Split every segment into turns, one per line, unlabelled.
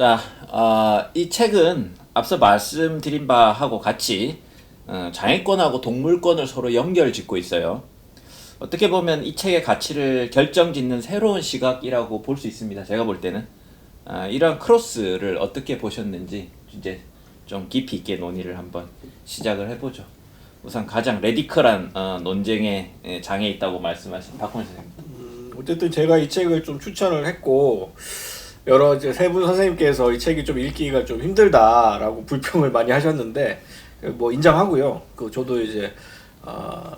자, 이 책은 앞서 말씀드린 바하고 같이 장애권하고 동물권을 서로 연결짓고 있어요. 어떻게 보면 이 책의 가치를 결정짓는 새로운 시각이라고 볼 수 있습니다. 제가 볼 때는 이러한 크로스를 어떻게 보셨는지 이제 좀 깊이 있게 논의를 한번 시작을 해보죠. 우선 가장 레디컬한 논쟁의 장에 있다고 말씀하신 박홍일 선생님.
어쨌든 제가 이 책을 좀 추천을 했고 여러 이제 세 분 선생님께서 이 책이 좀 읽기가 좀 힘들다라고 불평을 많이 하셨는데 뭐 인정하고요. 저도 이제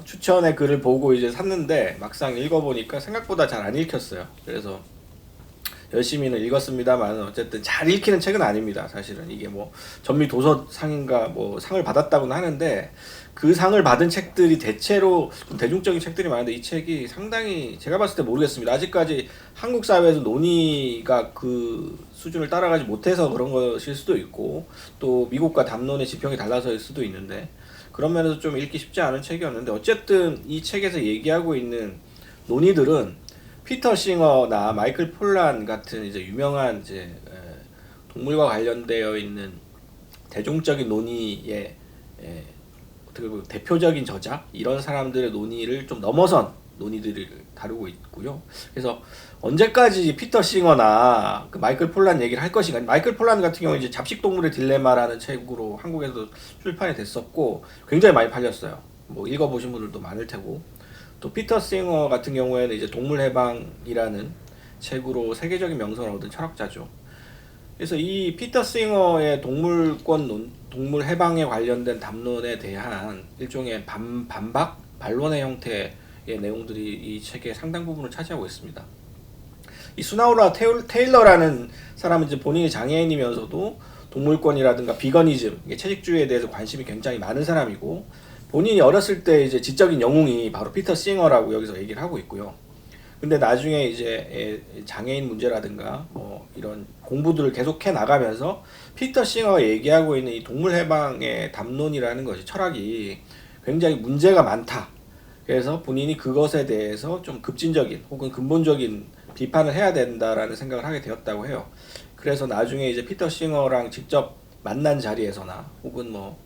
추천의 글을 보고 이제 샀는데 막상 읽어보니까 생각보다 잘 안 읽혔어요. 그래서 열심히는 읽었습니다만 어쨌든 잘 읽히는 책은 아닙니다. 사실은 이게 뭐 전미 도서상인가 뭐 상을 받았다고는 하는데 그 상을 받은 책들이 대체로 좀 대중적인 책들이 많은데 이 책이 상당히 제가 봤을 때 모르겠습니다. 아직까지 한국 사회에서 논의가 그 수준을 따라가지 못해서 그런 것일 수도 있고 또 미국과 담론의 지평이 달라서일 수도 있는데 그런 면에서 좀 읽기 쉽지 않은 책이었는데 어쨌든 이 책에서 얘기하고 있는 논의들은 피터 싱어나 마이클 폴란 같은 이제 유명한 이제 동물과 관련되어 있는 대중적인 논의의 어떻게 보면 대표적인 저자 이런 사람들의 논의를 좀 넘어선 논의들을 다루고 있고요. 그래서 언제까지 피터 싱어나 그 마이클 폴란 얘기를 할 것인가. 마이클 폴란 같은 경우는 이제 잡식동물의 딜레마라는 책으로 한국에서 출판이 됐었고 굉장히 많이 팔렸어요. 뭐 읽어보신 분들도 많을 테고. 또 피터 싱어 같은 경우에는 이제 동물해방이라는 책으로 세계적인 명성을 얻은 철학자죠. 그래서 이 피터 싱어의 동물 해방에 관련된 담론에 대한 일종의 반박, 반론의 형태의 내용들이 이 책의 상당 부분을 차지하고 있습니다. 이 수나우라 테일러라는 사람은 이제 본인이 장애인이면서도 동물권이라든가 비거니즘, 채식주의에 대해서 관심이 굉장히 많은 사람이고 본인이 어렸을 때 이제 지적인 영웅이 바로 피터 싱어라고 여기서 얘기를 하고 있고요. 근데 나중에 이제 장애인 문제라든가 뭐 이런 공부들을 계속해 나가면서 피터 싱어가 얘기하고 있는 이 동물 해방의 담론이라는 것이 철학이 굉장히 문제가 많다. 그래서 본인이 그것에 대해서 좀 급진적인 혹은 근본적인 비판을 해야 된다라는 생각을 하게 되었다고 해요. 그래서 나중에 이제 피터 싱어랑 직접 만난 자리에서나 혹은 뭐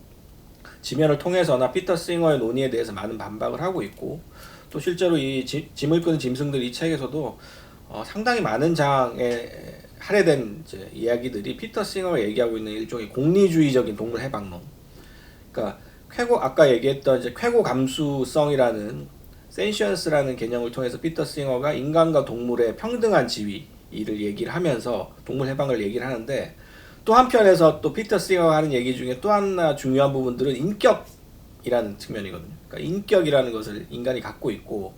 지면을 통해서나 피터 싱어의 논의에 대해서 많은 반박을 하고 있고 또 실제로 이 짐을 끄는 짐승들 이 책에서도 상당히 많은 장에 할애된 이제 이야기들이 피터 싱어가 얘기하고 있는 일종의 공리주의적인 동물 해방론. 그러니까 아까 얘기했던 이제 쾌고 감수성이라는 센시언스라는 개념을 통해서 피터 싱어가 인간과 동물의 평등한 지위를 얘기를 하면서 동물 해방을 얘기를 하는데 또 한편에서 또 피터 싱어가 하는 얘기 중에 또 하나 중요한 부분들은 인격이라는 측면이거든요. 그러니까 인격이라는 것을 인간이 갖고 있고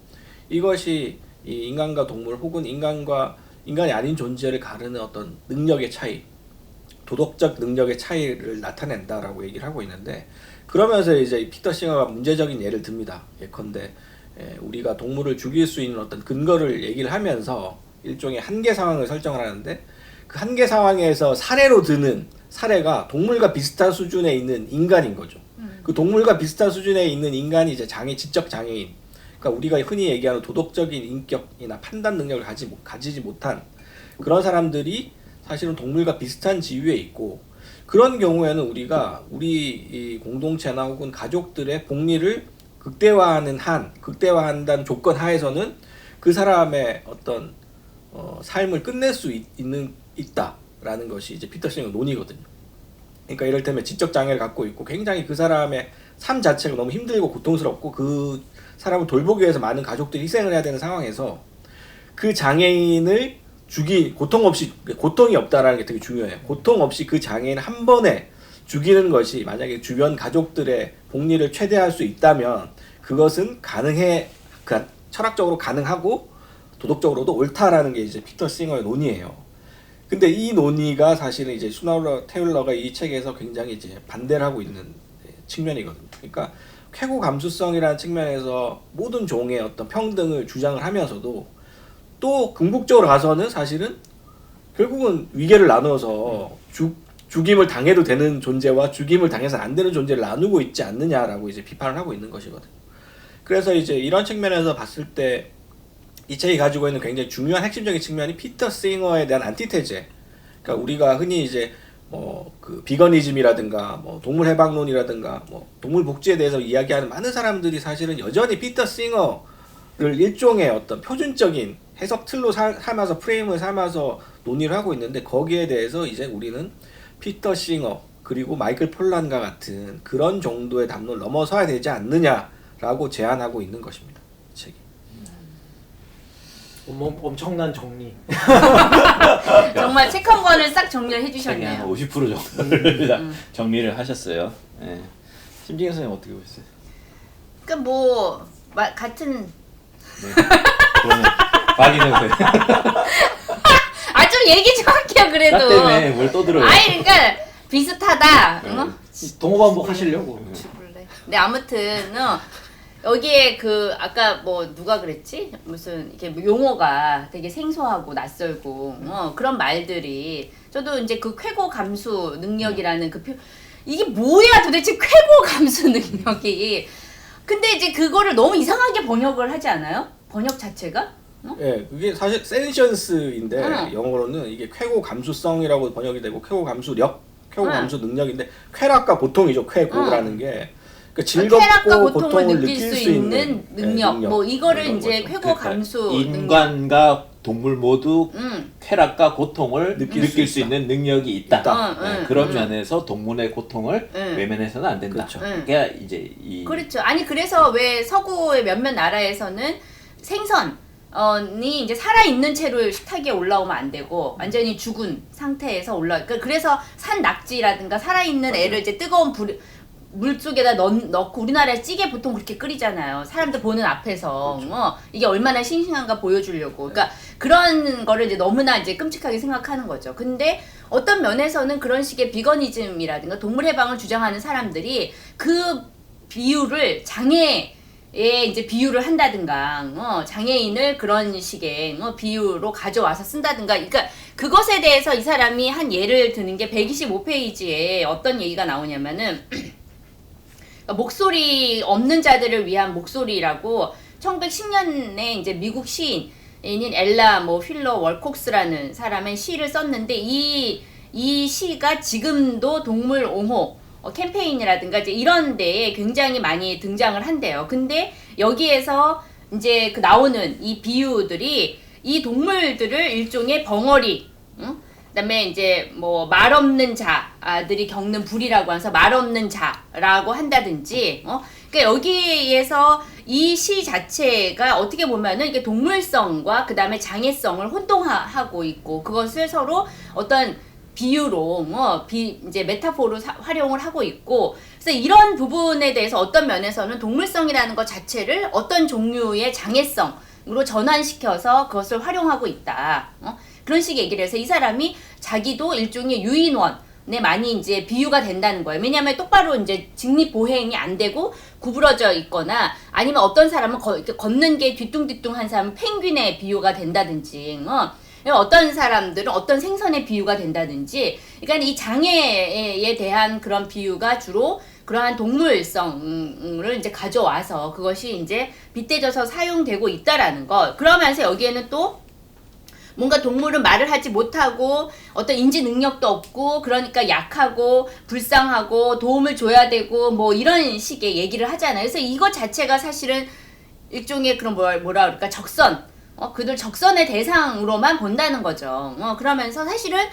이것이 이 인간과 동물 혹은 인간이 아닌 존재를 가르는 어떤 능력의 차이, 도덕적 능력의 차이를 나타낸다라고 얘기를 하고 있는데 그러면서 이제 피터 싱어가 문제적인 예를 듭니다. 예컨대 우리가 동물을 죽일 수 있는 어떤 근거를 얘기를 하면서 일종의 한계 상황을 설정을 하는데 그 한계 상황에서 사례로 드는 사례가 동물과 비슷한 수준에 있는 인간인 거죠. 그 동물과 비슷한 수준에 있는 인간이 이제 지적 장애인. 그러니까 우리가 흔히 얘기하는 도덕적인 인격이나 판단 능력을 가지지 못한 그런 사람들이 사실은 동물과 비슷한 지위에 있고 그런 경우에는 우리가 우리 이 공동체나 혹은 가족들의 복리를 극대화한다는 조건 하에서는 그 사람의 어떤 삶을 끝낼 수 있다라는 것이 이제 피터 싱어 논의거든요. 그러니까 이를테면 지적 장애를 갖고 있고 굉장히 그 사람의 삶 자체가 너무 힘들고 고통스럽고 그 사람을 돌보기 위해서 많은 가족들이 희생을 해야 되는 상황에서 그 장애인을 고통이 없다라는 게 되게 중요해요. 고통 없이 그 장애인 한 번에 죽이는 것이 만약에 주변 가족들의 복리를 최대화할 수 있다면 그것은 철학적으로 가능하고 도덕적으로도 옳다라는 게 이제 피터 싱어의 논의예요. 근데 이 논의가 사실은 이제 수나우라 테일러가 이 책에서 굉장히 이제 반대를 하고 있는 측면이거든요. 그러니까 쾌고 감수성이라는 측면에서 모든 종의 어떤 평등을 주장을 하면서도 또 궁극적으로 가서는 사실은 결국은 위계를 나눠서 죽임을 당해도 되는 존재와 죽임을 당해서는 안 되는 존재를 나누고 있지 않느냐라고 이제 비판을 하고 있는 것이거든요. 그래서 이제 이런 측면에서 봤을 때 이 책이 가지고 있는 굉장히 중요한 핵심적인 측면이 피터 싱어에 대한 안티테제, 그러니까 우리가 흔히 이제 그 비거니즘이라든가 뭐 동물 해방론이라든가 뭐 동물 복지에 대해서 이야기하는 많은 사람들이 사실은 여전히 피터 싱어를 일종의 어떤 표준적인 해석 틀로 삼아서 프레임을 삼아서 논의를 하고 있는데, 거기에 대해서 이제 우리는 피터 싱어 그리고 마이클 폴란과 같은 그런 정도의 담론을 넘어서야 되지 않느냐라고 제안하고 있는 것입니다. 이 책이.
엄청난 정리.
정말 책 한 권을 싹 정리를
책의 한
해주셨네요.
50% 정도를 다 정리를 하셨어요. 예. 심진경 선생님 어떻게 보셨어요?
그러니까 뭐 같은
네. 그러면 박인영 선생님.
아 좀 얘기 좀 할게요 그래도.
나 때문에 뭘 떠들어요?
아니 그러니까 비슷하다.
네.
응?
동호반복 하시려고.
몰래. 근데 아무튼 여기에 그 아까 뭐 누가 그랬지? 무슨 이렇게 뭐 용어가 되게 생소하고 낯설고 그런 말들이 저도 이제 그 쾌고 감수 능력이라는 그 이게 뭐야 도대체 쾌고 감수 능력이. 근데 이제 그거를 너무 이상하게 번역을 하지 않아요? 번역 자체가?
예, 그게 사실 센션스인데
응.
영어로는 이게 쾌고 감수성이라고 번역이 되고 쾌고 감수력, 쾌고
응.
감수 능력인데 쾌락과 고통이죠. 쾌고라는 게 그러니까
쾌락과
즐겁고
고통을 느낄 수 있는 능력. 뭐 이거를
이런
이제
거죠.
쾌고 감수 능력.
인간과 동물 모두 쾌락과 고통을
느낄
느낄
수
수 있는 능력이 있다.
있다.
그런 면에서 동물의 고통을
응.
외면해서는 안 된다.
그렇죠.
그게 이제 이
그렇죠. 아니 그래서 왜 서구의 몇몇 나라에서는 생선이 이제 살아있는 채로 식탁에 올라오면 안 되고 완전히 죽은 상태에서 그래서 산 낙지라든가 살아있는 애를 이제 뜨거운 물 속에다 넣고 우리나라에 찌개 보통 그렇게 끓이잖아요. 사람들 보는 앞에서
그렇죠.
이게 얼마나 싱싱한가 보여주려고. 그러니까 그런 거를 이제 너무나 이제 끔찍하게 생각하는 거죠. 근데 어떤 면에서는 그런 식의 비거니즘이라든가 동물 해방을 주장하는 사람들이 그 비유를 장애에 이제 비유를 한다든가 장애인을 그런 식의 비유로 가져와서 쓴다든가. 그러니까 그것에 대해서 이 사람이 한 예를 드는 게 125페이지에 어떤 얘기가 나오냐면은 목소리 없는 자들을 위한 목소리라고 1910년에 이제 미국 시인인 엘라 휠러 월콕스라는 사람의 시를 썼는데 이 시가 지금도 동물 옹호 캠페인이라든가 이제 이런 데에 굉장히 많이 등장을 한대요. 근데 여기에서 이제 그 나오는 이 비유들이 이 동물들을 일종의 벙어리, 그다음에 이제 뭐 말 없는 자들이 겪는 불이라고 해서 말 없는 자라고 한다든지, 그러니까 여기에서 이 시 자체가 어떻게 보면은 이게 동물성과 그다음에 장애성을 혼동하고 있고 그것을 서로 어떤 비유로 이제 메타포로 활용을 하고 있고, 그래서 이런 부분에 대해서 어떤 면에서는 동물성이라는 것 자체를 어떤 종류의 장애성으로 전환시켜서 그것을 활용하고 있다. 그런 식의 얘기를 해서 이 사람이 자기도 일종의 유인원에 많이 이제 비유가 된다는 거예요. 왜냐하면 똑바로 이제 직립보행이 안 되고 구부러져 있거나 아니면 어떤 사람은 이렇게 걷는 게 뒤뚱뒤뚱한 사람은 펭귄의 비유가 된다든지, 어떤 사람들은 어떤 생선의 비유가 된다든지, 그러니까 이 장애에 대한 그런 비유가 주로 그러한 동물성을 이제 가져와서 그것이 이제 빗대져서 사용되고 있다라는 것. 그러면서 여기에는 또 뭔가 동물은 말을 하지 못하고 어떤 인지 능력도 없고 그러니까 약하고 불쌍하고 도움을 줘야 되고 뭐 이런 식의 얘기를 하잖아요. 그래서 이것 자체가 사실은 일종의 그런 뭐라 그럴까 적선, 그들 적선의 대상으로만 본다는 거죠. 그러면서 사실은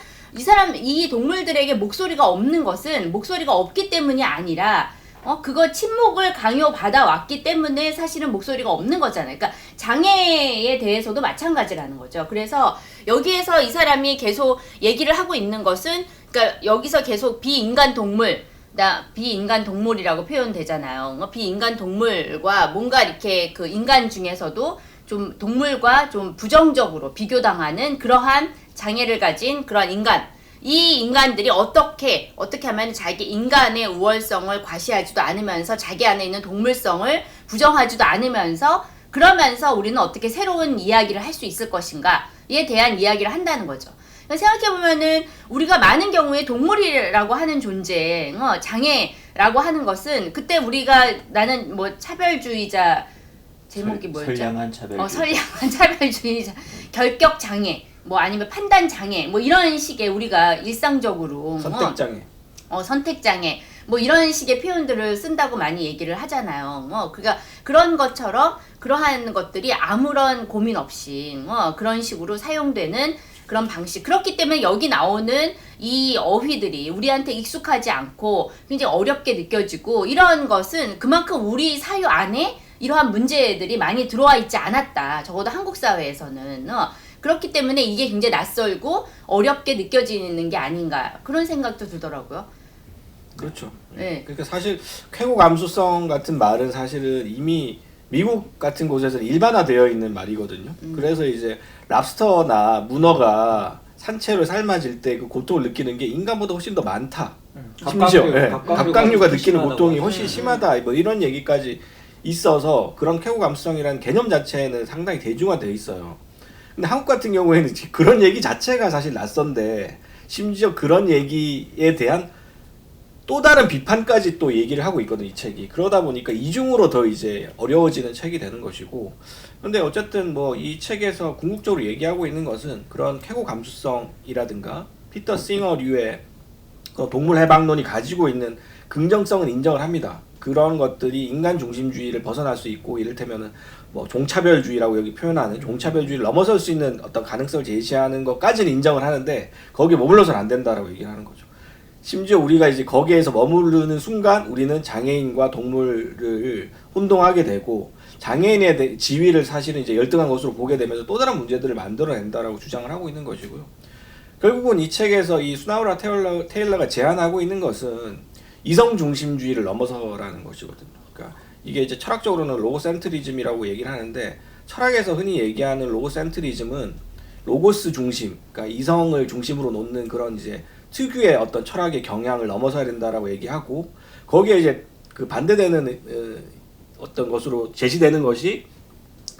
이 동물들에게 목소리가 없는 것은 목소리가 없기 때문이 아니라 그거 침묵을 강요받아 왔기 때문에 사실은 목소리가 없는 거잖아요. 그러니까 장애에 대해서도 마찬가지라는 거죠. 그래서 여기에서 이 사람이 계속 얘기를 하고 있는 것은, 그러니까 여기서 계속 비인간 동물이라고 표현되잖아요. 비인간 동물과 뭔가 이렇게 그 인간 중에서도 좀 동물과 좀 부정적으로 비교당하는 그러한 장애를 가진 그런 인간. 이 인간들이 어떻게 하면 자기 인간의 우월성을 과시하지도 않으면서 자기 안에 있는 동물성을 부정하지도 않으면서 그러면서 우리는 어떻게 새로운 이야기를 할 수 있을 것인가에 대한 이야기를 한다는 거죠. 생각해보면은 우리가 많은 경우에 동물이라고 하는 존재, 장애라고 하는 것은 그때 나는 뭐 차별주의자 제목이 뭐였죠?
선량한 차별주의.
선량한 차별주의자, 결격 장애. 뭐 아니면 판단 장애 뭐 이런 식의 우리가 일상적으로
선택장애.
선택장애 뭐 이런 식의 표현들을 쓴다고 많이 얘기를 하잖아요. 그러니까 그런 것처럼 그러한 것들이 아무런 고민 없이 그런 식으로 사용되는 그런 방식. 그렇기 때문에 여기 나오는 이 어휘들이 우리한테 익숙하지 않고 굉장히 어렵게 느껴지고 이런 것은 그만큼 우리 사유 안에 이러한 문제들이 많이 들어와 있지 않았다. 적어도 한국 사회에서는. 그렇기 때문에 이게 굉장히 낯설고 어렵게 느껴지는 게 아닌가 그런 생각도 들더라고요.
그렇죠.
네.
그러니까 사실 쾌고 감수성 같은 말은 사실은 이미 미국 같은 곳에서는 일반화되어 있는 말이거든요. 그래서 이제 랍스터나 문어가 산채로 삶아질 때 그 고통을 느끼는 게 인간보다 훨씬 더 많다. 심지어 갑각류가 느끼는 고통이 훨씬 심하다. 뭐 이런 얘기까지 있어서 그런 쾌고 감수성이라는 개념 자체는 상당히 대중화되어 있어요. 근데 한국 같은 경우에는 그런 얘기 자체가 사실 낯선데 심지어 그런 얘기에 대한 또 다른 비판까지 또 얘기를 하고 있거든 이 책이. 그러다 보니까 이중으로 더 이제 어려워지는 책이 되는 것이고. 근데 어쨌든 뭐 이 책에서 궁극적으로 얘기하고 있는 것은 그런 쾌고 감수성이라든가 피터 싱어류의 그 동물 해방론이 가지고 있는 긍정성은 인정을 합니다. 그런 것들이 인간 중심주의를 벗어날 수 있고 이를테면은 뭐 종차별주의라고 여기 표현하는 종차별주의를 넘어설 수 있는 어떤 가능성을 제시하는 것까지는 인정을 하는데 거기에 머물러서는 안 된다라고 얘기를 하는 거죠. 심지어 우리가 이제 거기에서 머무르는 순간 우리는 장애인과 동물을 혼동하게 되고 장애인의 지위를 사실은 이제 열등한 것으로 보게 되면서 또 다른 문제들을 만들어낸다라고 주장을 하고 있는 것이고요. 결국은 이 책에서 이 수나우라 테일러가 제안하고 있는 것은 이성 중심주의를 넘어서라는 것이거든요. 그러니까 이게 이제 철학적으로는 로고센트리즘이라고 얘기를 하는데 철학에서 흔히 얘기하는 로고센트리즘은 로고스 중심, 그러니까 이성을 중심으로 놓는 그런 이제 특유의 어떤 철학의 경향을 넘어서야 된다라고 얘기하고 거기에 이제 그 반대되는 어떤 것으로 제시되는 것이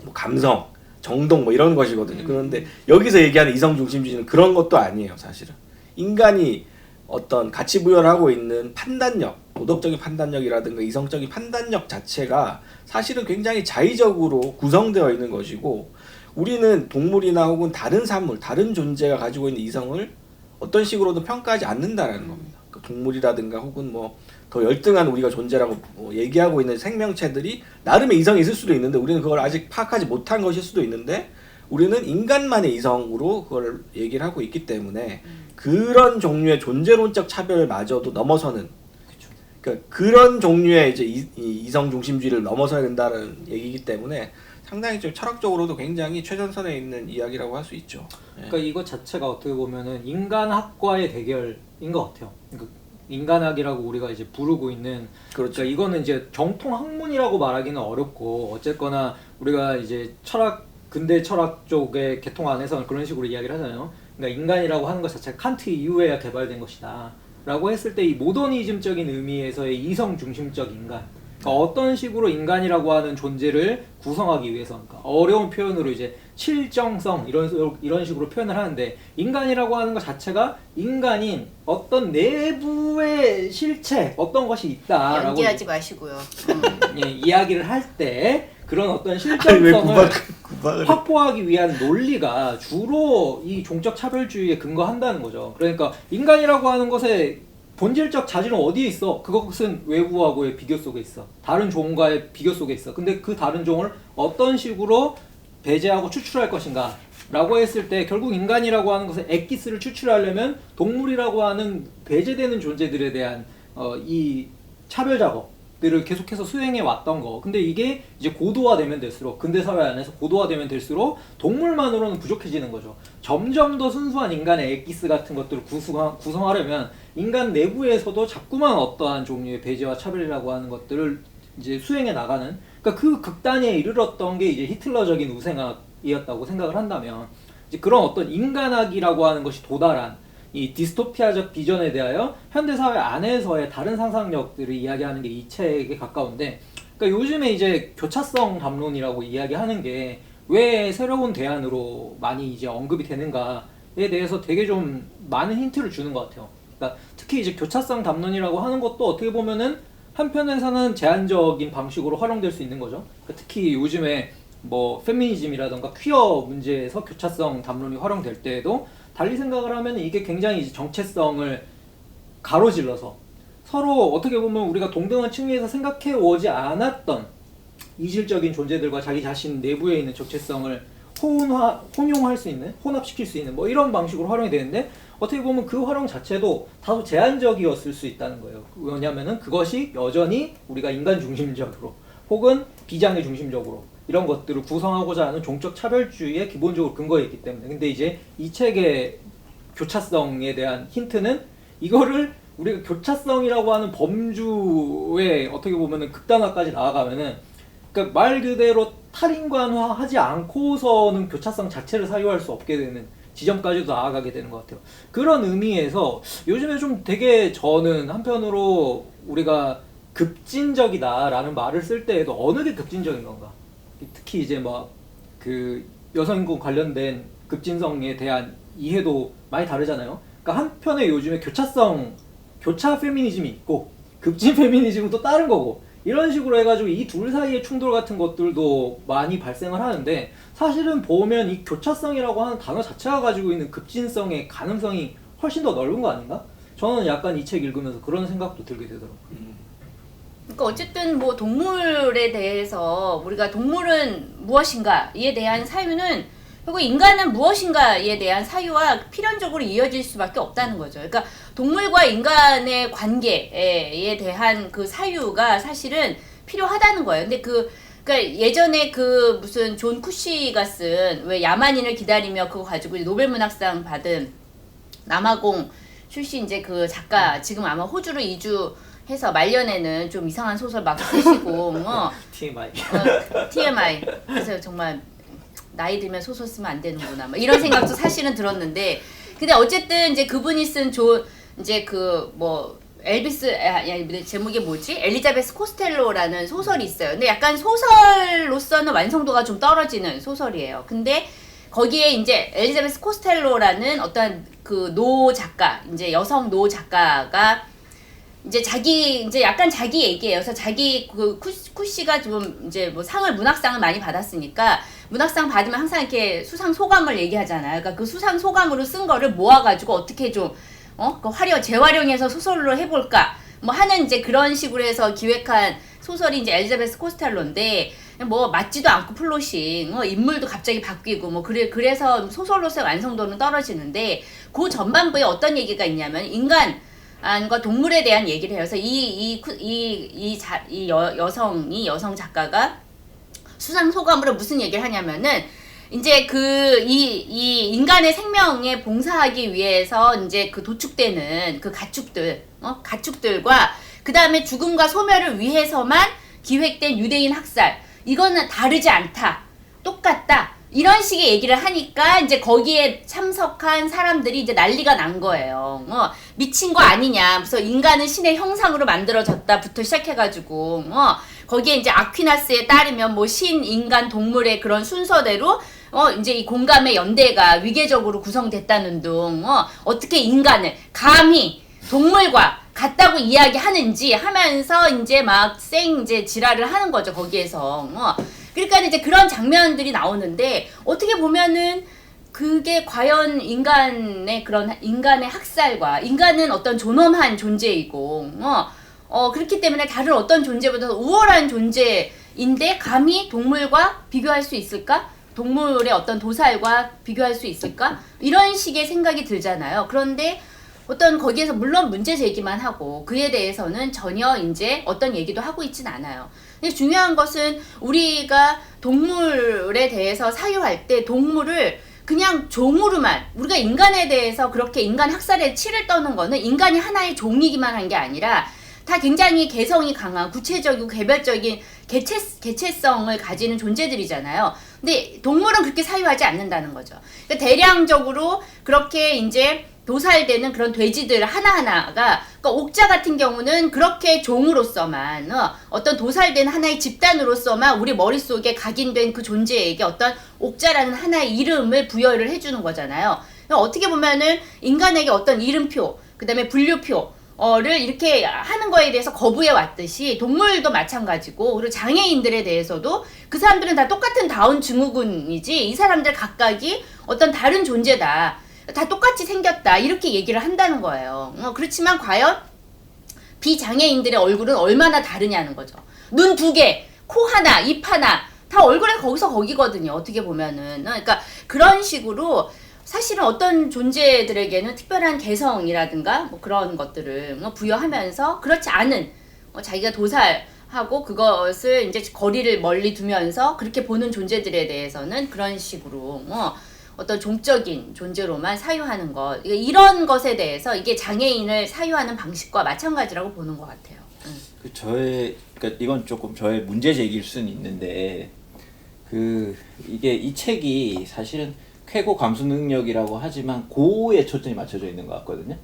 뭐 감성, 정동 뭐 이런 것이거든요. 그런데 여기서 얘기하는 이성 중심주의는 그런 것도 아니에요, 사실은. 인간이 어떤 가치 부여를 하고 있는 판단력, 도덕적인 판단력이라든가 이성적인 판단력 자체가 사실은 굉장히 자의적으로 구성되어 있는 것이고 우리는 동물이나 혹은 다른 사물, 다른 존재가 가지고 있는 이성을 어떤 식으로든 평가하지 않는다라는 겁니다. 그 동물이라든가 혹은 뭐 더 열등한 우리가 존재라고 얘기하고 있는 생명체들이 나름의 이성이 있을 수도 있는데 우리는 그걸 아직 파악하지 못한 것일 수도 있는데 우리는 인간만의 이성으로 그걸 얘기를 하고 있기 때문에 그런 종류의 존재론적 차별마저도 넘어서는 그러니까 그런 종류의 이제 이성 중심주의를 넘어서야 된다는 얘기이기 때문에 상당히 좀 철학적으로도 굉장히 최전선에 있는 이야기라고 할 수 있죠.
그러니까 이것 자체가 어떻게 보면은 인간학과의 대결인 것 같아요. 그러니까 인간학이라고 우리가 이제 부르고 있는
그렇죠.
그러니까 이거는 이제 정통 학문이라고 말하기는 어렵고 어쨌거나 우리가 이제 철학 근대 철학 쪽의 계통 안에서는 그런 식으로 이야기를 하잖아요. 그러니까 인간이라고 하는 것 자체가 칸트 이후에야 개발된 것이다. 라고 했을 때 이 모더니즘적인 의미에서의 이성 중심적 인간. 그러니까 어떤 식으로 인간이라고 하는 존재를 구성하기 위해서 그러니까 어려운 표현으로 이제 실정성 이런 식으로 표현을 하는데 인간이라고 하는 것 자체가 인간인 어떤 내부의 실체 어떤 것이 있다라고
연기하지 마시고요.
예, 이야기를 할 때 그런 어떤
아니, 왜
실정성을
구박을
확보하기 위한 논리가 주로 이 종적 차별주의에 근거한다는 거죠. 그러니까 인간이라고 하는 것의 본질적 자질은 어디에 있어? 그것은 외부하고의 비교 속에 있어. 다른 종과의 비교 속에 있어. 근데 그 다른 종을 어떤 식으로 배제하고 추출할 것인가? 라고 했을 때 결국 인간이라고 하는 것은 엑기스를 추출하려면 동물이라고 하는 배제되는 존재들에 대한 이 차별 작업들을 계속해서 수행해 왔던 거. 근데 이게 이제 고도화되면 될수록 근대사회 안에서 고도화되면 될수록 동물만으로는 부족해지는 거죠. 점점 더 순수한 인간의 엑기스 같은 것들을 구성하려면 인간 내부에서도 자꾸만 어떠한 종류의 배제와 차별이라고 하는 것들을 이제 수행해 나가는 그러니까 그 극단에 이르렀던 게 이제 히틀러적인 우생학이었다고 생각을 한다면 이제 그런 어떤 인간학이라고 하는 것이 도달한 이 디스토피아적 비전에 대하여 현대사회 안에서의 다른 상상력들을 이야기하는 게 이 책에 가까운데 그러니까 요즘에 이제 교차성 담론이라고 이야기하는 게 왜 새로운 대안으로 많이 이제 언급이 되는가에 대해서 되게 좀 많은 힌트를 주는 것 같아요. 그러니까 특히 이제 교차성 담론이라고 하는 것도 어떻게 보면은 한편에서는 제한적인 방식으로 활용될 수 있는 거죠. 그러니까 특히 요즘에 뭐 페미니즘이라던가 퀴어 문제에서 교차성 담론이 활용될 때에도 달리 생각을 하면 이게 굉장히 이제 정체성을 가로질러서 서로 어떻게 보면 우리가 동등한 측면에서 생각해 오지 않았던 이질적인 존재들과 자기 자신 내부에 있는 정체성을 혼용할 수 있는, 혼합시킬 수 있는 뭐 이런 방식으로 활용이 되는데 어떻게 보면 그 활용 자체도 다소 제한적이었을 수 있다는 거예요. 왜냐하면은 그것이 여전히 우리가 인간 중심적으로 혹은 비장애 중심적으로 이런 것들을 구성하고자 하는 종적 차별주의에 기본적으로 근거해 있기 때문에. 근데 이제 이 책의 교차성에 대한 힌트는 이거를 우리가 교차성이라고 하는 범주에 어떻게 보면은 극단화까지 나아가면은, 그러니까 말 그대로 탈인간화하지 않고서는 교차성 자체를 사유할 수 없게 되는 지점까지도 나아가게 되는 것 같아요. 그런 의미에서 요즘에 좀 되게 저는 한편으로 우리가 급진적이다라는 말을 쓸 때에도 어느 게 급진적인 건가? 특히 이제 막 그 여성인권 관련된 급진성에 대한 이해도 많이 다르잖아요. 그러니까 한편에 요즘에 교차 페미니즘이 있고 급진 페미니즘은 또 다른 거고 이런 식으로 해가지고 이 둘 사이의 충돌 같은 것들도 많이 발생을 하는데, 사실은 보면 이 교차성이라고 하는 단어 자체가 가지고 있는 급진성의 가능성이 훨씬 더 넓은 거 아닌가? 저는 약간 이 책 읽으면서 그런 생각도 들게 되더라고요.
그러니까 어쨌든 뭐 동물에 대해서 우리가 동물은 무엇인가에 대한 사유는, 그리고 인간은 무엇인가에 대한 사유와 필연적으로 이어질 수밖에 없다는 거죠. 그러니까 동물과 인간의 관계에 대한 그 사유가 사실은 필요하다는 거예요. 근데 그러니까 예전에 그 무슨 존 쿠시가 쓴 왜 야만인을 기다리며 그거 가지고 노벨문학상 받은 남아공 출신 이제 그 작가, 지금 아마 호주로 이주해서 말년에는 좀 이상한 소설 막 쓰시고
TMI.
TMI. 그래서 정말 나이 들면 소설 쓰면 안 되는구나 막 이런 생각도 사실은 들었는데, 근데 어쨌든 이제 그분이 쓴 이제 그 뭐 엘비스 제목이 뭐지? 엘리자베스 코스텔로라는 소설이 있어요. 근데 약간 소설로서는 완성도가 좀 떨어지는 소설이에요. 근데 거기에 이제 엘리자베스 코스텔로라는 어떤 그 노 작가, 이제 여성 노 작가가 이제 이제 약간 자기 얘기예요. 그래서 자기 그 쿠시가 좀 이제 뭐 문학상을 많이 받았으니까 문학상 받으면 항상 이렇게 수상 소감을 얘기하잖아요. 그러니까 그 수상 소감으로 쓴 거를 모아가지고 어떻게 좀 그 재활용해서 소설로 해볼까 뭐 하는 이제 그런 식으로 해서 기획한 소설이 이제 엘리자베스 코스텔로인데, 뭐 맞지도 않고 플롯이 인물도 갑자기 바뀌고 뭐 그래서 소설로서의 완성도는 떨어지는데, 그 전반부에 어떤 얘기가 있냐면 인간과 동물에 대한 얘기를 해요. 그래서 여성 작가가 수상 소감으로 무슨 얘기를 하냐면은, 이제 이 인간의 생명에 봉사하기 위해서 이제 그 도축되는 그 가축들과 그 다음에 죽음과 소멸을 위해서만 기획된 유대인 학살, 이거는 다르지 않다, 똑같다, 이런 식의 얘기를 하니까 이제 거기에 참석한 사람들이 이제 난리가 난 거예요. 미친 거 아니냐, 그래서 인간은 신의 형상으로 만들어졌다부터 시작해가지고 거기에 이제 아퀴나스에 따르면 뭐 신, 인간, 동물의 그런 순서대로 이제 이 공감의 연대가 위계적으로 구성됐다는 등 어떻게 인간을 감히 동물과 같다고 이야기하는지 하면서 이제 막 이제 지랄을 하는 거죠, 거기에서. 그러니까 이제 그런 장면들이 나오는데, 어떻게 보면은 그게 과연 인간의 학살과, 인간은 어떤 존엄한 존재이고 그렇기 때문에 다른 어떤 존재보다 우월한 존재인데 감히 동물과 비교할 수 있을까? 동물의 어떤 도살과 비교할 수 있을까? 이런 식의 생각이 들잖아요. 그런데 거기에서 물론 문제 제기만 하고 그에 대해서는 전혀 이제 어떤 얘기도 하고 있진 않아요. 근데 중요한 것은 우리가 동물에 대해서 사유할 때 동물을 그냥 종으로만, 우리가 인간에 대해서 그렇게 인간 학살에 치를 떠는 거는 인간이 하나의 종이기만 한 게 아니라 다 굉장히 개성이 강한 구체적이고 개별적인 개체성을 가지는 존재들이잖아요. 근데 동물은 그렇게 사유하지 않는다는 거죠. 그러니까 대량적으로 그렇게 이제 도살되는 그런 돼지들 하나하나가, 그러니까 옥자 같은 경우는 그렇게 종으로서만 어떤 도살된 하나의 집단으로서만 우리 머릿속에 각인된 그 존재에게 어떤 옥자라는 하나의 이름을 부여를 해주는 거잖아요. 어떻게 보면은 인간에게 어떤 이름표, 그 다음에 분류표, 를 이렇게 하는 거에 대해서 거부해 왔듯이 동물도 마찬가지고 그리고 장애인들에 대해서도 그 사람들은 다 똑같은 다운 증후군이지 이 사람들 각각이 어떤 다른 존재다. 다 똑같이 생겼다. 이렇게 얘기를 한다는 거예요. 그렇지만 과연 비장애인들의 얼굴은 얼마나 다르냐는 거죠. 눈 2개, 코 하나, 입 하나 다 얼굴에 거기서 거기거든요. 어떻게 보면은. 그러니까 그런 식으로 사실은 어떤 존재들에게는 특별한 개성이라든가 뭐 그런 것들을 부여하면서 그렇지 않은 자기가 도살하고 그것을 이제 거리를 멀리 두면서 그렇게 보는 존재들에 대해서는 그런 식으로 어떤 종적인 존재로만 사유하는 것 이런 것에 대해서 이게 장애인을 사유하는 방식과 마찬가지라고 보는 것 같아요.
그러니까 이건 조금 저의 문제 제기일 수는 있는데 이게 이 책이 사실은 쾌고 감수 능력이라고 하지만 고에 초점이 맞춰져 있는 것 같거든요.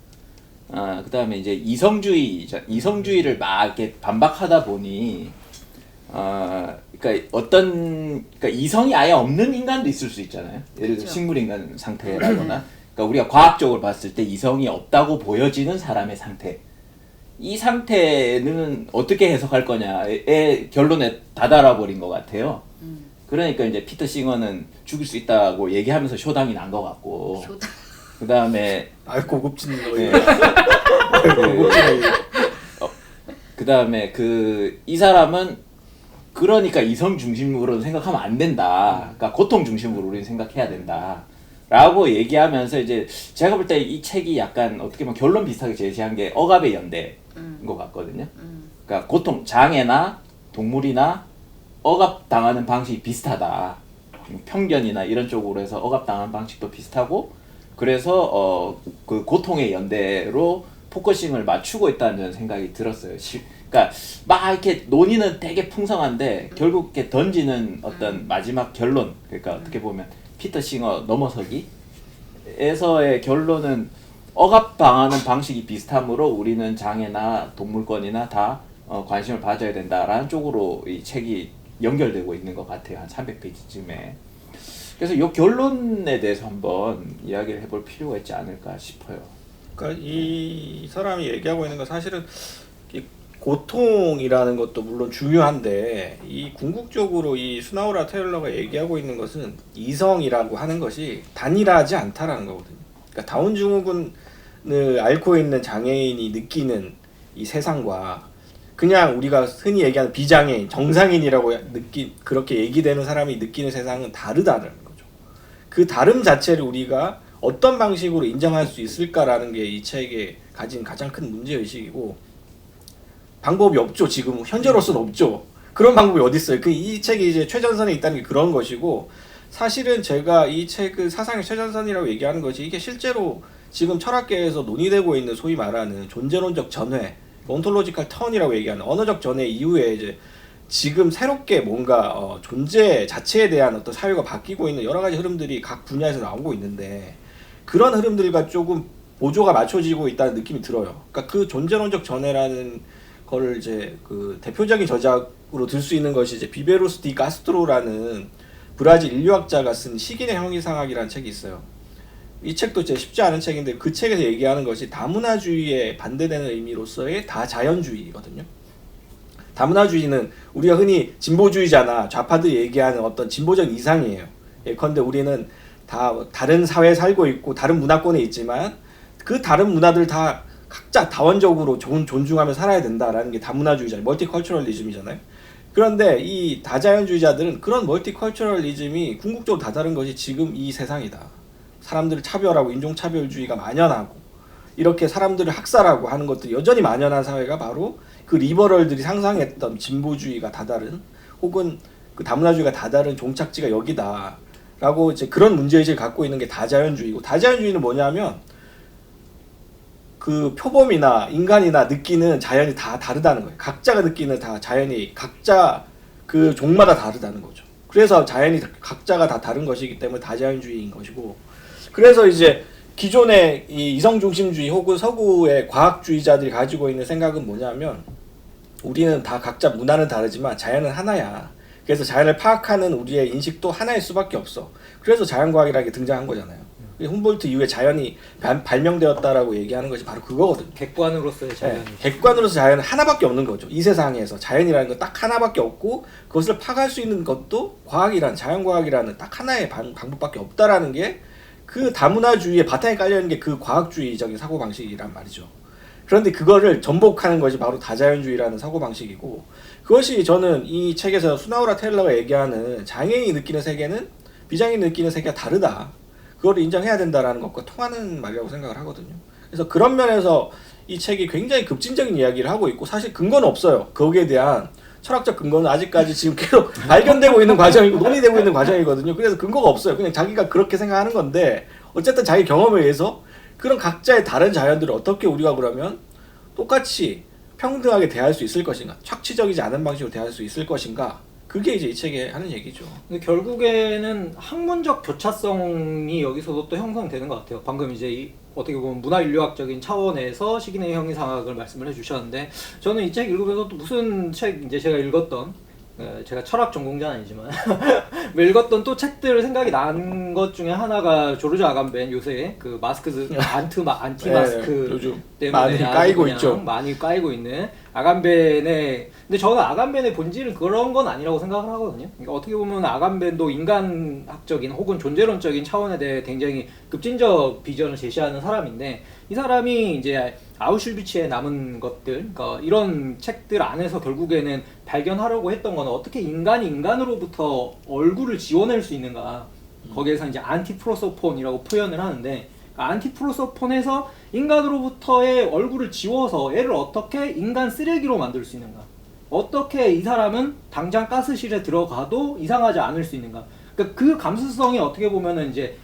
그다음에 이제 이성주의를 막 이렇게 반박하다 보니 그러니까 이성이 아예 없는 인간도 있을 수 있잖아요. 예를 들어
그렇죠.
식물 인간 상태라거나 그러니까 우리가 과학적으로 봤을 때 이성이 없다고 보여지는 사람의 상태. 이 상태는 어떻게 해석할 거냐의 결론에 다다라 버린 것 같아요. 그러니까 이제 피터 싱어는 죽일 수 있다고 얘기하면서 쇼당이 난 것 같고. 그 다음에
고급진
네.
고급진
그 다음에 이 사람은 그러니까 이성 중심으로 생각하면 안 된다. 그러니까 고통 중심으로 우리는 생각해야 된다. 라고 얘기하면서 이제 제가 볼 때 이 책이 약간 어떻게 보면 결론 비슷하게 제시한 게 억압의 연대인 것 같거든요. 그러니까 장애나 동물이나 억압당하는 방식이 비슷하다. 편견이나 이런 쪽으로 해서 억압당하는 방식도 비슷하고 그래서 그 고통의 연대로 포커싱을 맞추고 있다는 생각이 들었어요. 그러니까 막 이렇게 논의는 되게 풍성한데 결국 이렇게 던지는 어떤 마지막 결론 그러니까 어떻게 보면 피터 싱어 넘어서기에서의 결론은 억압당하는 방식이 비슷하므로 우리는 장애나 동물권이나 다 관심을 가져야 된다라는 쪽으로 이 책이 연결되고 있는 것 같아요. 한 300페이지쯤에. 그래서 이 결론에 대해서 한번 이야기를 해볼 필요가 있지 않을까 싶어요.
그러니까 이 사람이 얘기하고 있는 건 사실은 이 고통이라는 것도 물론 중요한데 이 궁극적으로 이 스나우라 테일러가 얘기하고 있는 것은 이성이라고 하는 것이 단일하지 않다라는 거거든요. 그러니까 다운 증후군을 앓고 있는 장애인이 느끼는 이 세상과 그냥 우리가 흔히 얘기하는 비장애인, 정상인이라고 그렇게 얘기되는 사람이 느끼는 세상은 다르다는 거죠. 그 다름 자체를 우리가 어떤 방식으로 인정할 수 있을까라는 게 이 책에 가진 가장 큰 문제의식이고 방법이 없죠. 지금 현재로서는 없죠. 그런 방법이 어디 있어요? 이 책이 이제 최전선에 있다는 게 그런 것이고 사실은 제가 이 책을 사상의 최전선이라고 얘기하는 것이 이게 실제로 지금 철학계에서 논의되고 있는 소위 말하는 존재론적 전회 온톨로지컬 턴이라고 얘기하는 언어적 전해 이후에 이제 지금 새롭게 뭔가 존재 자체에 대한 어떤 사회가 바뀌고 있는 여러 가지 흐름들이 각 분야에서 나오고 있는데 그런 흐름들과 조금 보조가 맞춰지고 있다는 느낌이 들어요. 그러니까 그 존재론적 전해라는 거를 이제 그 대표적인 저작으로 들 수 있는 것이 이제 비베로스 디 가스트로라는 브라질 인류학자가 쓴 식인의 형이상학이라는 책이 있어요. 이 책도 제 쉽지 않은 책인데 그 책에서 얘기하는 것이 다문화주의에 반대되는 의미로서의 다자연주의거든요. 다문화주의는 우리가 흔히 진보주의자나 좌파들이 얘기하는 어떤 진보적 이상이에요. 예컨대 우리는 다 다른 사회에 살고 있고 다른 문화권에 있지만 그 다른 문화들 다 각자 다원적으로 존중하며 살아야 된다라는 게 다문화주의잖아요. 멀티컬처럴리즘이잖아요. 그런데 이 다자연주의자들은 그런 멀티컬처럴리즘이 궁극적으로 다다른 것이 지금 이 세상이다. 사람들을 차별하고 인종차별주의가 만연하고 이렇게 사람들을 학살하고 하는 것들이 여전히 만연한 사회가 바로 그 리버럴들이 상상했던 진보주의가 다다른 혹은 그 다문화주의가 다다른 종착지가 여기다 라고 이제 그런 문제의식을 갖고 있는 게 다자연주의고 다자연주의는 뭐냐면 그 표범이나 인간이나 느끼는 자연이 다 다르다는 거예요. 각자가 느끼는 자연이 각자 그 종마다 다르다는 거죠. 그래서 자연이 각자가 다 다른 것이기 때문에 다자연주의인 것이고 그래서 이제 기존의 이 이성중심주의 혹은 서구의 과학주의자들이 가지고 있는 생각은 뭐냐면 우리는 다 각자 문화는 다르지만 자연은 하나야. 그래서 자연을 파악하는 우리의 인식도 하나일 수밖에 없어. 그래서 자연과학이라는 게 등장한 거잖아요. 훔볼트 이후에 자연이 발명되었다라고 얘기하는 것이 바로 그거거든요.
객관으로서의 자연이.
네, 객관으로서 자연은 하나밖에 없는 거죠. 이 세상에서 자연이라는 건 딱 하나밖에 없고 그것을 파갈 수 있는 것도 과학이란 자연과학이라는 딱 하나의 방법밖에 없다라는 게 그 다문화주의의 바탕에 깔려있는 게 그 과학주의적인 사고방식이란 말이죠. 그런데 그거를 전복하는 것이 바로 다자연주의라는 사고방식이고 그것이 저는 이 책에서 수나우라 테일러가 얘기하는 장애인이 느끼는 세계는 비장애인이 느끼는 세계가 다르다. 그걸 인정해야 된다라는 것과 통하는 말이라고 생각을 하거든요. 그래서 그런 면에서 이 책이 굉장히 급진적인 이야기를 하고 있고 사실 근거는 없어요. 거기에 대한 철학적 근거는 아직까지 지금 계속 발견되고 있는 과정이고 논의되고 있는 과정이거든요. 그래서 근거가 없어요. 그냥 자기가 그렇게 생각하는 건데 어쨌든 자기 경험에 의해서 그런 각자의 다른 자연들을 어떻게 우리가 그러면 똑같이 평등하게 대할 수 있을 것인가, 착취적이지 않은 방식으로 대할 수 있을 것인가, 그게 이제 이 책에 하는 얘기죠.
근데 결국에는 학문적 교차성이 여기서도 또 형성되는 것 같아요. 방금 이제 어떻게 보면 문화인류학적인 차원에서 시기내 형이상학을 말씀을 해주셨는데 저는 이 책 읽으면서 또 무슨 책 이제 제가 읽었던 제가 철학 전공자는 아니지만 뭐 읽었던 또 책들 생각이 난 것 중에 하나가 조르주 아간벤 요새 그 마스크 안티 마스크
요즘
때문에
많이 까이고 있죠.
많이 까이고 있는 아간벤의 근데 저는 아간벤의 본질은 그런 건 아니라고 생각을 하거든요. 그러니까 어떻게 보면 아간벤도 인간학적인 혹은 존재론적인 차원에 대해 굉장히 급진적 비전을 제시하는 사람인데 이 사람이 이제 아우슈비츠에 남은 것들, 그러니까 이런 책들 안에서 결국에는 발견하려고 했던 건 어떻게 인간이 인간으로부터 얼굴을 지워낼 수 있는가. 거기에서 이제 안티프로소폰이라고 표현을 하는데 안티프로소폰에서 인간으로부터의 얼굴을 지워서 얘를 어떻게 인간 쓰레기로 만들 수 있는가. 어떻게 이 사람은 당장 가스실에 들어가도 이상하지 않을 수 있는가. 그러니까 그 감수성이 어떻게 보면은 이제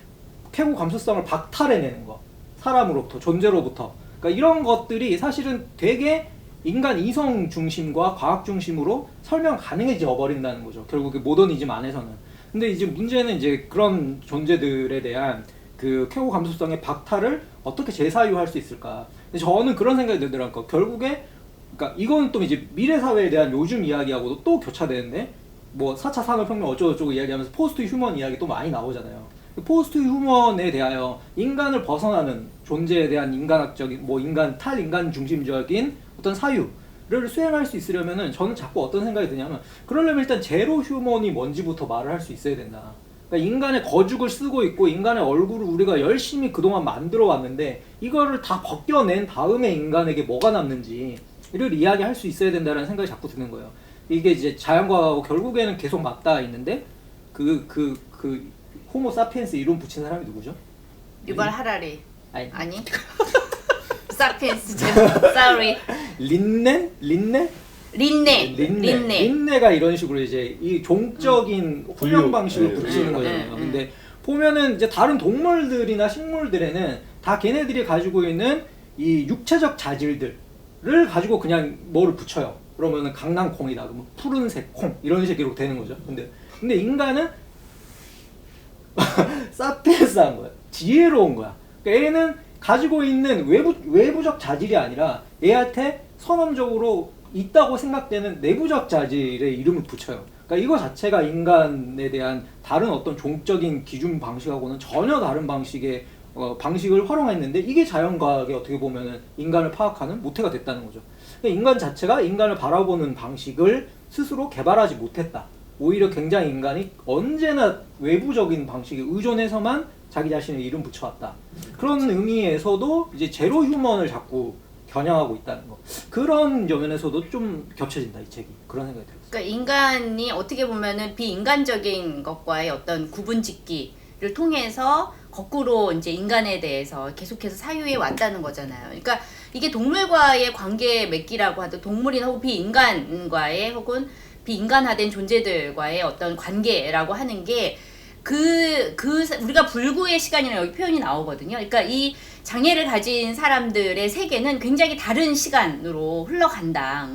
쾌고 감수성을 박탈해내는 거. 사람으로부터, 존재로부터. 그러니까 이런 것들이 사실은 되게 인간 이성 중심과 과학 중심으로 설명 가능해져 버린다는 거죠. 결국에 모더니즘 안에서는. 근데 이제 문제는 이제 그런 존재들에 대한 그 쾌고 감수성의 박탈을 어떻게 재사유할 수 있을까. 근데 저는 그런 생각이 들더라고요. 결국에 그러니까 이건 또 이제 미래 사회에 대한 요즘 이야기하고도 또 교차되는데 뭐 4차 산업혁명 어쩌고저쩌고 이야기하면서 포스트 휴먼 이야기 또 많이 나오잖아요. 포스트 휴먼에 대하여 인간을 벗어나는 존재에 대한 인간학적인 뭐 인간 탈인간 중심적인 어떤 사유를 수행할 수 있으려면은 저는 자꾸 어떤 생각이 드냐면 그러려면 일단 제로 휴먼이 뭔지부터 말을 할 수 있어야 된다. 그러니까 인간의 거죽을 쓰고 있고 인간의 얼굴을 우리가 열심히 그동안 만들어 왔는데 이거를 다 벗겨낸 다음에 인간에게 뭐가 남는지를 이야기할 수 있어야 된다는 생각이 자꾸 드는 거예요. 이게 이제 자연과학하고 결국에는 계속 맞닿아 있는데 호모 사피엔스 이름 붙인 사람이 누구죠?
유발 하라리.
아니.
사피엔스 sorry.
린네가 이런 식으로 이제 이 종적인 혼용 방식을 붙이는 거잖아요. 근데 보면은 이제 다른 동물들이나 식물들에는 다 걔네들이 가지고 있는 이 육체적 자질들을 가지고 그냥 뭐를 붙여요. 그러면은 강낭콩이다. 그러면 푸른색 콩 이런 식으로 되는 거죠. 근데 인간은 사피엔스한 거야. 지혜로운 거야. 그러니까 얘는 가지고 있는 외부적 자질이 아니라 얘한테 선언적으로 있다고 생각되는 내부적 자질의 이름을 붙여요. 그러니까 이거 자체가 인간에 대한 다른 어떤 종적인 기준 방식하고는 전혀 다른 방식의 방식을 활용했는데 이게 자연과학에 어떻게 보면은 인간을 파악하는 모태가 됐다는 거죠. 그러니까 인간 자체가 인간을 바라보는 방식을 스스로 개발하지 못했다. 오히려 굉장히 인간이 언제나 외부적인 방식에 의존해서만 자기 자신의 이름 붙여왔다. 그런 의미에서도 이제 제로 휴먼을 자꾸 겨냥하고 있다는 거. 그런 면에서도 좀 겹쳐진다 이 책이. 그런 생각이 들었어요.
그러니까 인간이 어떻게 보면은 비인간적인 것과의 어떤 구분짓기를 통해서 거꾸로 이제 인간에 대해서 계속해서 사유해 왔다는 거잖아요. 그러니까 이게 동물과의 관계 맺기라고 하도 동물이나 혹은 비인간과의 혹은 비인간화된 존재들과의 어떤 관계라고 하는 게 우리가 불구의 시간이라는 여기 표현이 나오거든요. 그러니까 이 장애를 가진 사람들의 세계는 굉장히 다른 시간으로 흘러간다.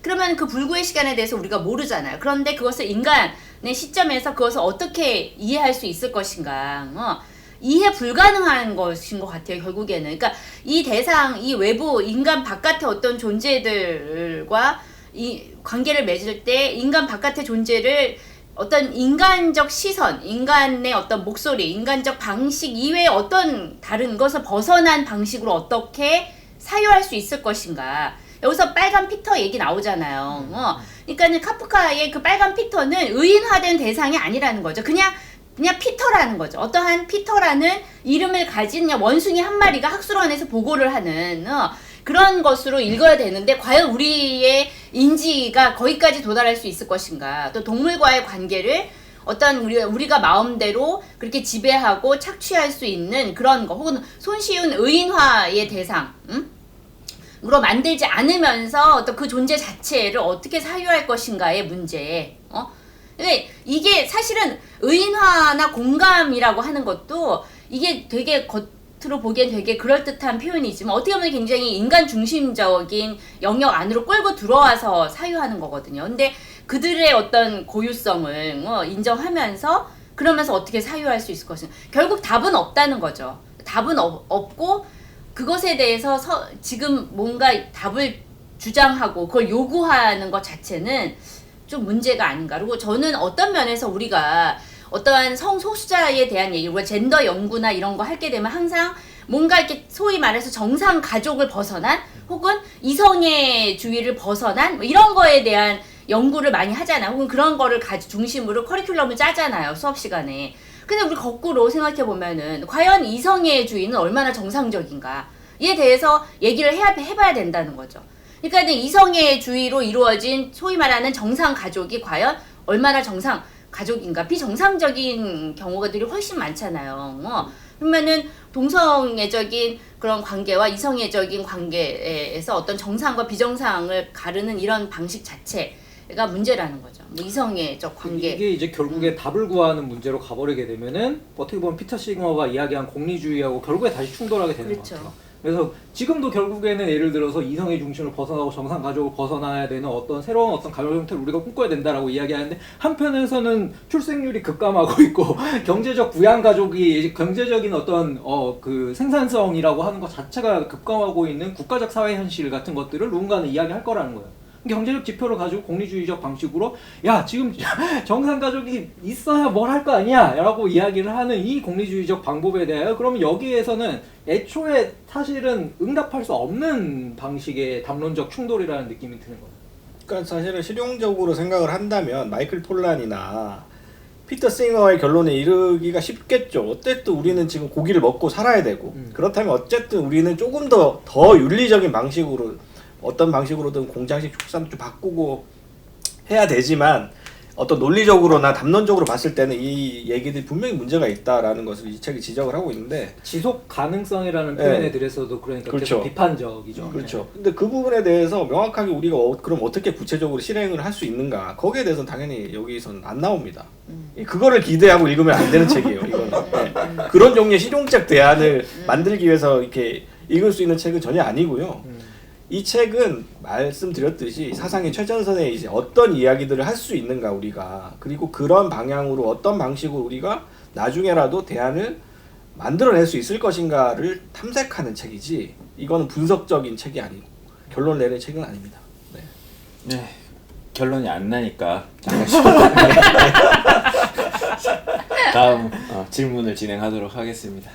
그러면 그 불구의 시간에 대해서 우리가 모르잖아요. 그런데 그것을 인간의 시점에서 그것을 어떻게 이해할 수 있을 것인가. 이해 불가능한 것인 것 같아요. 결국에는. 그러니까 이 대상, 이 외부 인간 바깥의 어떤 존재들과 이 관계를 맺을 때 인간 바깥의 존재를 어떤 인간적 시선, 인간의 어떤 목소리, 인간적 방식 이외에 어떤 다른 것을 벗어난 방식으로 어떻게 사유할 수 있을 것인가. 여기서 빨간 피터 얘기 나오잖아요. 그러니까는 카프카의 그 빨간 피터는 의인화된 대상이 아니라는 거죠. 그냥 피터라는 거죠. 어떠한 피터라는 이름을 가진 그냥 원숭이 한 마리가 학술원에서 보고를 하는 그런 것으로 읽어야 되는데 과연 우리의 인지가 거기까지 도달할 수 있을 것인가. 또 동물과의 관계를 어떤 우리가 마음대로 그렇게 지배하고 착취할 수 있는 그런 거 혹은 손쉬운 의인화의 대상 으로 만들지 않으면서 어떤 그 존재 자체를 어떻게 사유할 것인가의 문제. 근데 이게 사실은 의인화나 공감이라고 하는 것도 이게 되게 겉으로 보기엔 되게 그럴듯한 표현이지만 어떻게 보면 굉장히 인간 중심적인 영역 안으로 끌고 들어와서 사유하는 거거든요. 근데 그들의 어떤 고유성을 인정하면서 그러면서 어떻게 사유할 수 있을 것인가. 결국 답은 없다는 거죠. 답은 없고 그것에 대해서 지금 뭔가 답을 주장하고 그걸 요구하는 것 자체는 좀 문제가 아닌가. 그리고 저는 어떤 면에서 우리가 어떠한 성소수자에 대한 얘기, 우리가 젠더 연구나 이런 거 할게 되면 항상 뭔가 이렇게 소위 말해서 정상 가족을 벗어난 혹은 이성애주의를 벗어난 뭐 이런 거에 대한 연구를 많이 하잖아요. 혹은 그런 거를 중심으로 커리큘럼을 짜잖아요. 수업 시간에. 근데 우리 거꾸로 생각해 보면은 과연 이성애주의는 얼마나 정상적인가에 대해서 얘기를 해봐야 된다는 거죠. 그러니까 이성애주의로 이루어진 소위 말하는 정상 가족이 과연 얼마나 정상 가족인가. 비정상적인 경우들이 훨씬 많잖아요. 그러면은 동성애적인 그런 관계와 이성애적인 관계에서 어떤 정상과 비정상을 가르는 이런 방식 자체가 문제라는 거죠. 뭐 이성애적 관계.
이게 이제 결국에 답을 구하는 문제로 가버리게 되면은 어떻게 보면 피터 시그머가 이야기한 공리주의하고 결국에 다시 충돌하게 되는
그렇죠.
것 같아요. 그래서 지금도 결국에는 예를 들어서 이성의 중심을 벗어나고 정상 가족을 벗어나야 되는 어떤 새로운 어떤 가족 형태를 우리가 꿈꿔야 된다라고 이야기하는데 한편에서는 출생률이 급감하고 있고 경제적 부양 가족이 경제적인 어떤 그 생산성이라고 하는 것 자체가 급감하고 있는 국가적 사회 현실 같은 것들을 누군가는 이야기할 거라는 거예요. 경제적 지표를 가지고 공리주의적 방식으로 야 지금 정상 가족이 있어야 뭘 할 거 아니야 라고 이야기를 하는 이 공리주의적 방법에 대하여 그러면 여기에서는 애초에 사실은 응답할 수 없는 방식의 담론적 충돌이라는 느낌이 드는 거예요.
그러니까 사실은 실용적으로 생각을 한다면 마이클 폴란이나 피터 싱어의 결론에 이르기가 쉽겠죠. 어쨌든 우리는 지금 고기를 먹고 살아야 되고 그렇다면 어쨌든 우리는 조금 더 윤리적인 방식으로 어떤 방식으로든 공장식 축산도 좀 바꾸고 해야 되지만 어떤 논리적으로나 담론적으로 봤을 때는 이 얘기들이 분명히 문제가 있다라는 것을 이 책이 지적을 하고 있는데
지속 가능성이라는
네.
표현에 대해서도 그러니까
그렇죠.
계속 비판적이죠.
그렇죠. 근데 그 부분에 대해서 명확하게 우리가 그럼 어떻게 구체적으로 실행을 할 수 있는가 거기에 대해서는 당연히 여기서는 안 나옵니다. 그거를 기대하고 읽으면 안 되는 책이에요. 이거는 네. 그런 종류의 실용적 대안을 만들기 위해서 이렇게 읽을 수 있는 책은 전혀 아니고요. 이 책은 말씀드렸듯이 사상의 최전선에 이제 어떤 이야기들을 할 수 있는가 우리가 그리고 그런 방향으로 어떤 방식으로 우리가 나중에라도 대안을 만들어낼 수 있을 것인가를 탐색하는 책이지 이거는 분석적인 책이 아니고 결론 내는 책은 아닙니다. 네.
네, 결론이 안 나니까 잠깐 다음 질문을 진행하도록 하겠습니다.